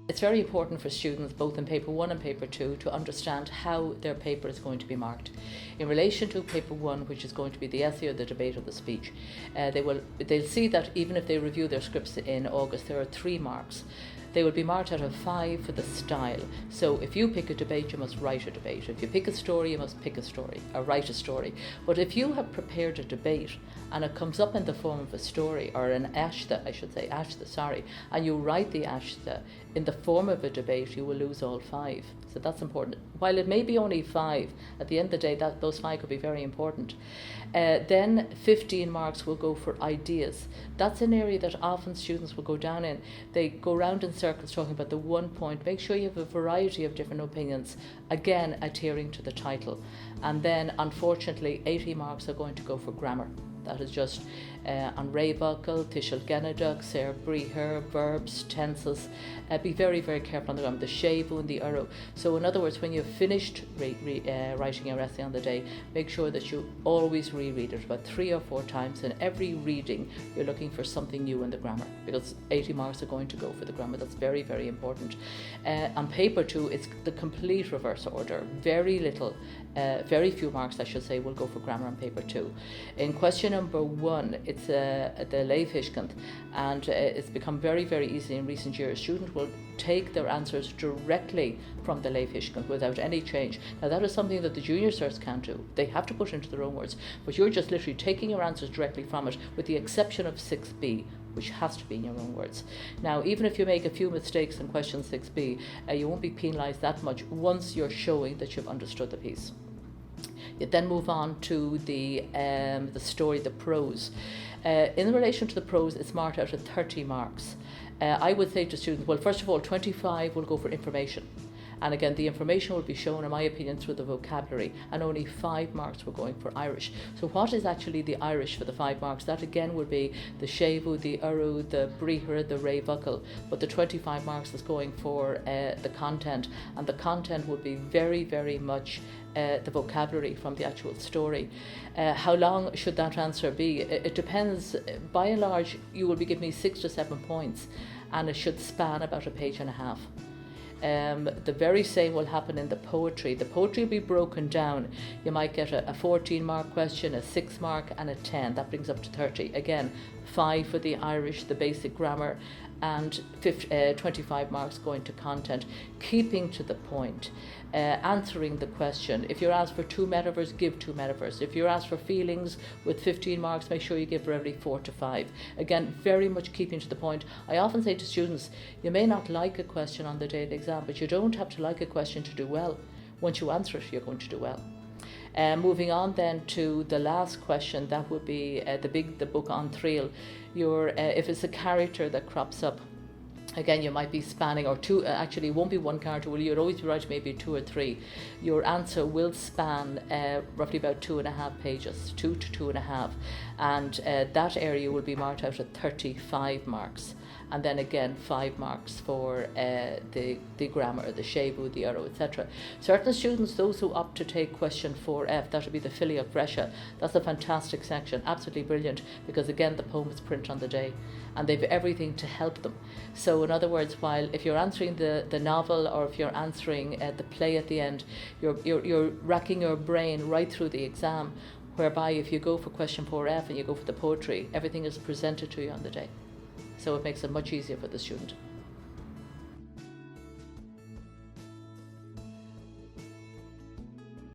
it's very important for students, both in paper 1 and paper 2, to understand how their paper is going to be marked. In relation to paper 1, which is going to be the essay or the debate or the speech, they'll see that even if they review their scripts in August, there are 3 marks. They will be marked out of 5 for the style. So if you pick a debate, you must write a debate. If you pick a story, you must pick a story, or write a story. But if you have prepared a debate and it comes up in the form of a story, or an ashta, and you write the ashta in the form of a debate, you will lose all 5. So that's important. While it may be only 5, at the end of the day, those 5 could be very important. Then 15 marks will go for ideas. That's an area that often students will go down in. They go round in circles talking about the one point. Make sure you have a variety of different opinions, again adhering to the title. And then unfortunately 80 marks are going to go for grammar. That is just an réabhacail, Triail Marked, Cert, Bríthe, verbs, tenses. Be very, very careful on the grammar, the séibhú and the uro. So in other words, when you've finished writing your essay on the day, make sure that you always reread it about 3 or 4 times. And every reading, you're looking for something new in the grammar, because 80 marks are going to go for the grammar. That's very, very important. On paper 2, it's the complete reverse order. Very few marks, I should say, will go for grammar on paper 2. In question number 1, it's the Léamhthuiscint, and it's become very, very easy in recent years. Students will take their answers directly from the Léamhthuiscint without any change. Now that is something that the junior certs can't do. They have to put into their own words, but you're just literally taking your answers directly from it, with the exception of 6b, which has to be in your own words. Now, even if you make a few mistakes in question 6b, you won't be penalised that much once you're showing that you've understood the piece. You then move on to the story, the prose. In relation to the prose, it's marked out at 30 marks. I would say to students, well, first of all, 25 will go for information. And again, the information will be shown, in my opinion, through the vocabulary, and only 5 marks were going for Irish. So what is actually the Irish for the 5 marks? That again would be the séibhú, the uro, the bríthe, the réabhacail. But the 25 marks is going for the content, and the content would be very, very much the vocabulary from the actual story. How long should that answer be? It depends. By and large, you will be giving me 6 to 7 points, and it should span about a page and a half. The very same will happen in the poetry. The poetry will be broken down. You might get a 14 mark question, a 6 mark and a 10. That brings up to 30. Again, 5 for the Irish, the basic grammar, and 25 marks going to content, keeping to the point, answering the question. If you're asked for 2 metaphors, give 2 metaphors. If you're asked for feelings with 15 marks, make sure you give for every 4 to 5. Again, very much keeping to the point. I often say to students, you may not like a question on the day of the exam, but you don't have to like a question to do well. Once you answer it, you're going to do well. Moving on then to the last question, that would be the book on Triail. If it's a character that crops up, again, you might be spanning, or 2, actually it won't be 1 character, you'd always be writing maybe 2 or 3. Your answer will span roughly about 2.5 pages, 2 to 2.5, and that area will be marked out at 35 marks. And then again 5 marks for the grammar, the séibhú, the uro, etc. Certain students, those who opt to take question 4F, that would be the Filioch Brescia. That's a fantastic section, absolutely brilliant, because again the poems print on the day and they've everything to help them. So in other words, while if you're answering the novel, or if you're answering the play at the end, you're racking your brain right through the exam, whereby if you go for question 4F and you go for the poetry, everything is presented to you on the day. So it makes it much easier for the student.